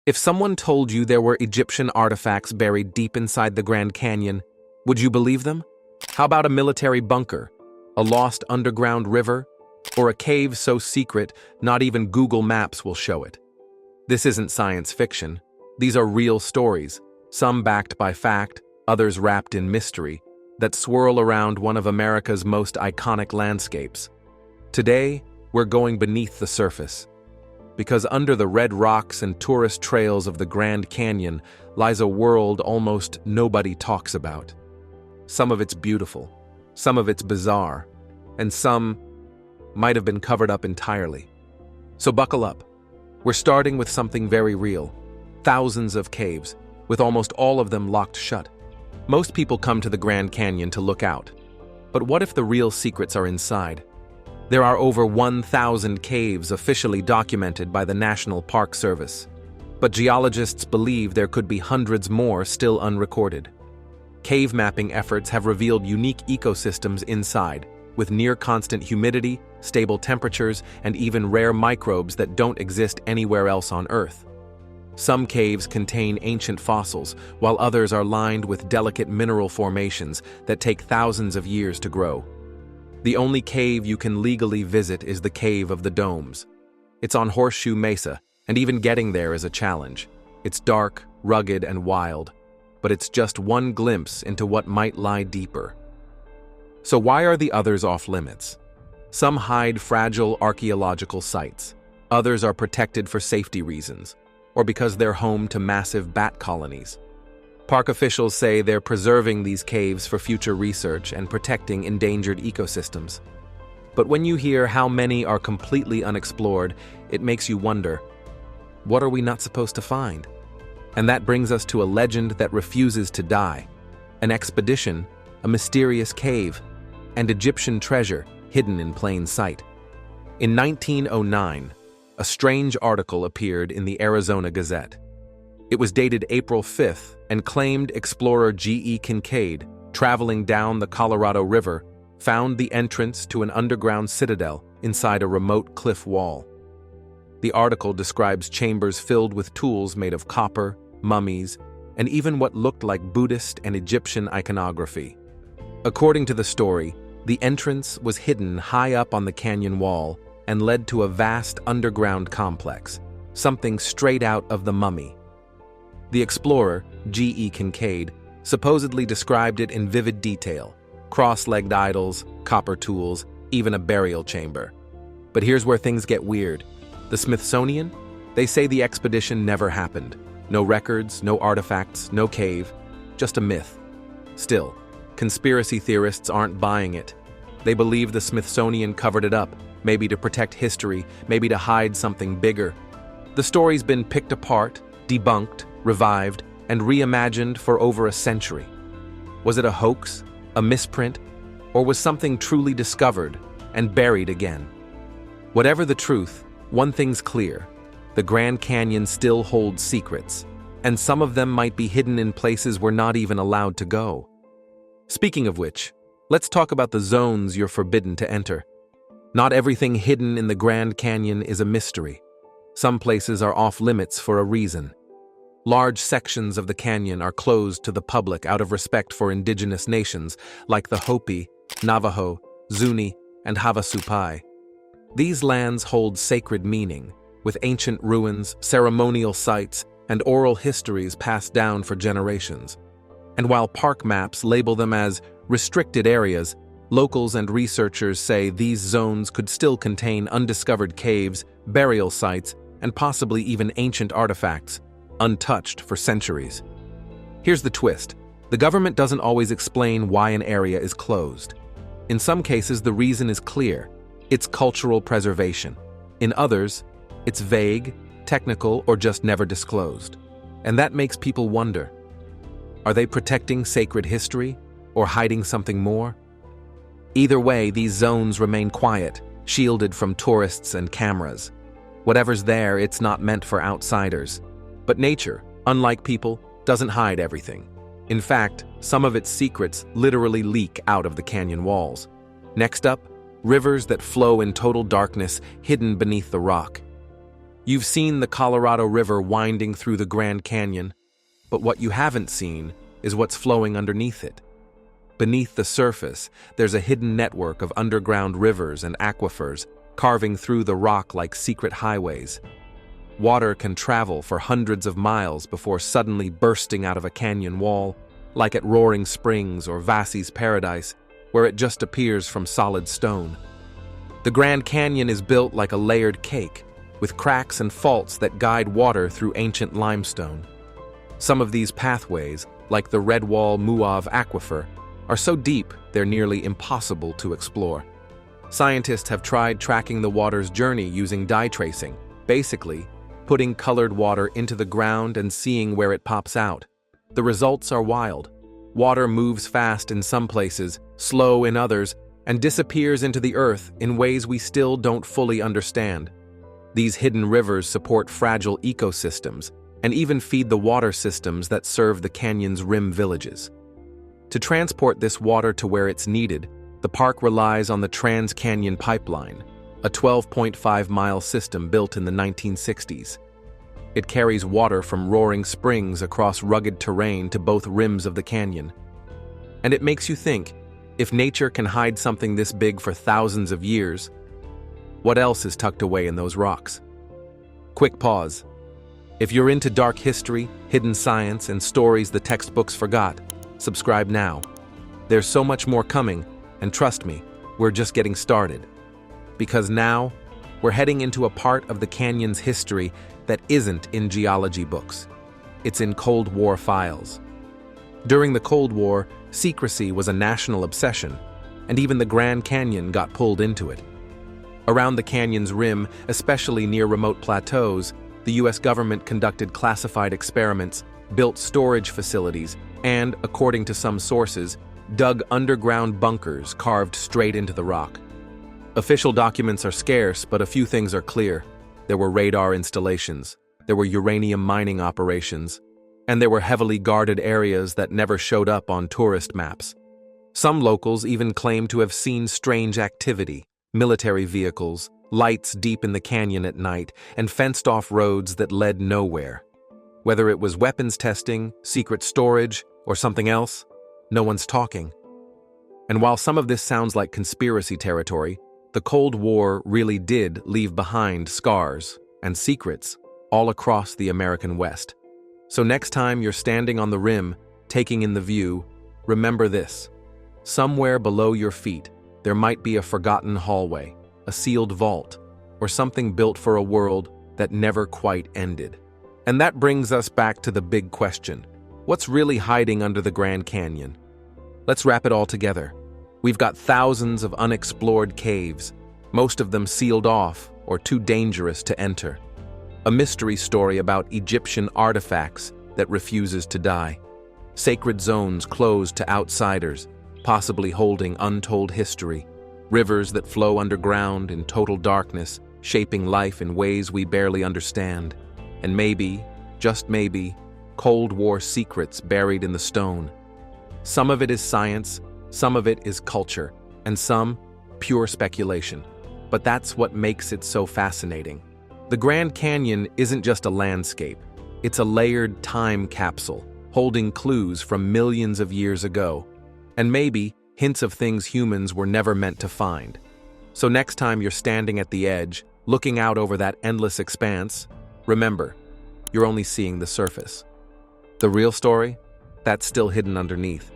If someone told you there were Egyptian artifacts buried deep inside the Grand Canyon, would you believe them? How about a military bunker, a lost underground river, or a cave so secret not even Google Maps will show it? This isn't science fiction. These are real stories, some backed by fact, others wrapped in mystery, that swirl around one of America's most iconic landscapes. Today, we're going beneath the surface, because under the red rocks and tourist trails of the Grand Canyon lies a world almost nobody talks about. Some of it's beautiful, some of it's bizarre, and some might have been covered up entirely. So buckle up. We're starting with something very real. Thousands of caves, with almost all of them locked shut. Most people come to the Grand Canyon to look out. But what if the real secrets are inside? There are over 1,000 caves officially documented by the National Park Service. But geologists believe there could be hundreds more still unrecorded. Cave mapping efforts have revealed unique ecosystems inside, with near-constant humidity, stable temperatures, and even rare microbes that don't exist anywhere else on Earth. Some caves contain ancient fossils, while others are lined with delicate mineral formations that take thousands of years to grow. The only cave you can legally visit is the Cave of the Domes. It's on Horseshoe Mesa, and even getting there is a challenge. It's dark, rugged, and wild, but it's just one glimpse into what might lie deeper. So why are the others off limits? Some hide fragile archaeological sites. Others are protected for safety reasons, or because they're home to massive bat colonies. Park officials say they're preserving these caves for future research and protecting endangered ecosystems. But when you hear how many are completely unexplored, it makes you wonder, what are we not supposed to find? And that brings us to a legend that refuses to die, an expedition, a mysterious cave, and Egyptian treasure hidden in plain sight. In 1909, a strange article appeared in the Arizona Gazette. It was dated April 5th and claimed explorer G.E. Kincaid, traveling down the Colorado River, found the entrance to an underground citadel inside a remote cliff wall. The article describes chambers filled with tools made of copper, mummies, and even what looked like Buddhist and Egyptian iconography. According to the story, the entrance was hidden high up on the canyon wall and led to a vast underground complex, something straight out of The Mummy. The explorer, G.E. Kincaid, supposedly described it in vivid detail: cross-legged idols, copper tools, even a burial chamber. But here's where things get weird. The Smithsonian? They say the expedition never happened. No records, no artifacts, no cave, just a myth. Still, conspiracy theorists aren't buying it. They believe the Smithsonian covered it up, maybe to protect history, maybe to hide something bigger. The story's been picked apart, debunked, revived, and reimagined for over a century. Was it a hoax, a misprint, or was something truly discovered and buried again? Whatever the truth, one thing's clear: the Grand Canyon still holds secrets, and some of them might be hidden in places we're not even allowed to go. Speaking of which, let's talk about the zones you're forbidden to enter. Not everything hidden in the Grand Canyon is a mystery. Some places are off limits for a reason. Large sections of the canyon are closed to the public out of respect for indigenous nations like the Hopi, Navajo, Zuni, and Havasupai. These lands hold sacred meaning, with ancient ruins, ceremonial sites, and oral histories passed down for generations. And while park maps label them as restricted areas, locals and researchers say these zones could still contain undiscovered caves, burial sites, and possibly even ancient artifacts, untouched for centuries. Here's the twist: the government doesn't always explain why an area is closed. In some cases, the reason is clear: it's cultural preservation. In others, it's vague, technical, or just never disclosed. And that makes people wonder: are they protecting sacred history or hiding something more? Either way, these zones remain quiet, shielded from tourists and cameras. Whatever's there, it's not meant for outsiders. But nature, unlike people, doesn't hide everything. In fact, some of its secrets literally leak out of the canyon walls. Next up, rivers that flow in total darkness, hidden beneath the rock. You've seen the Colorado River winding through the Grand Canyon, but what you haven't seen is what's flowing underneath it. Beneath the surface, there's a hidden network of underground rivers and aquifers carving through the rock like secret highways. Water can travel for hundreds of miles before suddenly bursting out of a canyon wall, like at Roaring Springs or Vassey's Paradise, where it just appears from solid stone. The Grand Canyon is built like a layered cake, with cracks and faults that guide water through ancient limestone. Some of these pathways, like the Redwall-Muav aquifer, are so deep they're nearly impossible to explore. Scientists have tried tracking the water's journey using dye tracing, basically putting colored water into the ground and seeing where it pops out. The results are wild. Water moves fast in some places, slow in others, and disappears into the earth in ways we still don't fully understand. These hidden rivers support fragile ecosystems and even feed the water systems that serve the canyon's rim villages. To transport this water to where it's needed, the park relies on the Trans-Canyon Pipeline, a 12.5-mile system built in the 1960s. It carries water from Roaring Springs across rugged terrain to both rims of the canyon. And it makes you think, if nature can hide something this big for thousands of years, what else is tucked away in those rocks? Quick pause. If you're into dark history, hidden science, and stories the textbooks forgot, subscribe now. There's so much more coming, and trust me, we're just getting started. Because now, we're heading into a part of the canyon's history that isn't in geology books. It's in Cold War files. During the Cold War, secrecy was a national obsession, and even the Grand Canyon got pulled into it. Around the canyon's rim, especially near remote plateaus, the US government conducted classified experiments, built storage facilities, and, according to some sources, dug underground bunkers carved straight into the rock. Official documents are scarce, but a few things are clear. There were radar installations, there were uranium mining operations, and there were heavily guarded areas that never showed up on tourist maps. Some locals even claim to have seen strange activity, military vehicles, lights deep in the canyon at night, and fenced-off roads that led nowhere. Whether it was weapons testing, secret storage, or something else, no one's talking. And while some of this sounds like conspiracy territory, the Cold War really did leave behind scars and secrets all across the American West. So next time you're standing on the rim, taking in the view, remember this. Somewhere below your feet, there might be a forgotten hallway, a sealed vault, or something built for a world that never quite ended. And that brings us back to the big question. What's really hiding under the Grand Canyon? Let's wrap it all together. We've got thousands of unexplored caves, most of them sealed off or too dangerous to enter. A mystery story about Egyptian artifacts that refuses to die. Sacred zones closed to outsiders, possibly holding untold history. Rivers that flow underground in total darkness, shaping life in ways we barely understand. And maybe, just maybe, Cold War secrets buried in the stone. Some of it is science, some of it is culture, and some pure speculation. But that's what makes it so fascinating. The Grand Canyon isn't just a landscape. It's a layered time capsule, holding clues from millions of years ago. And maybe hints of things humans were never meant to find. So next time you're standing at the edge, looking out over that endless expanse, remember, you're only seeing the surface. The real story? That's still hidden underneath.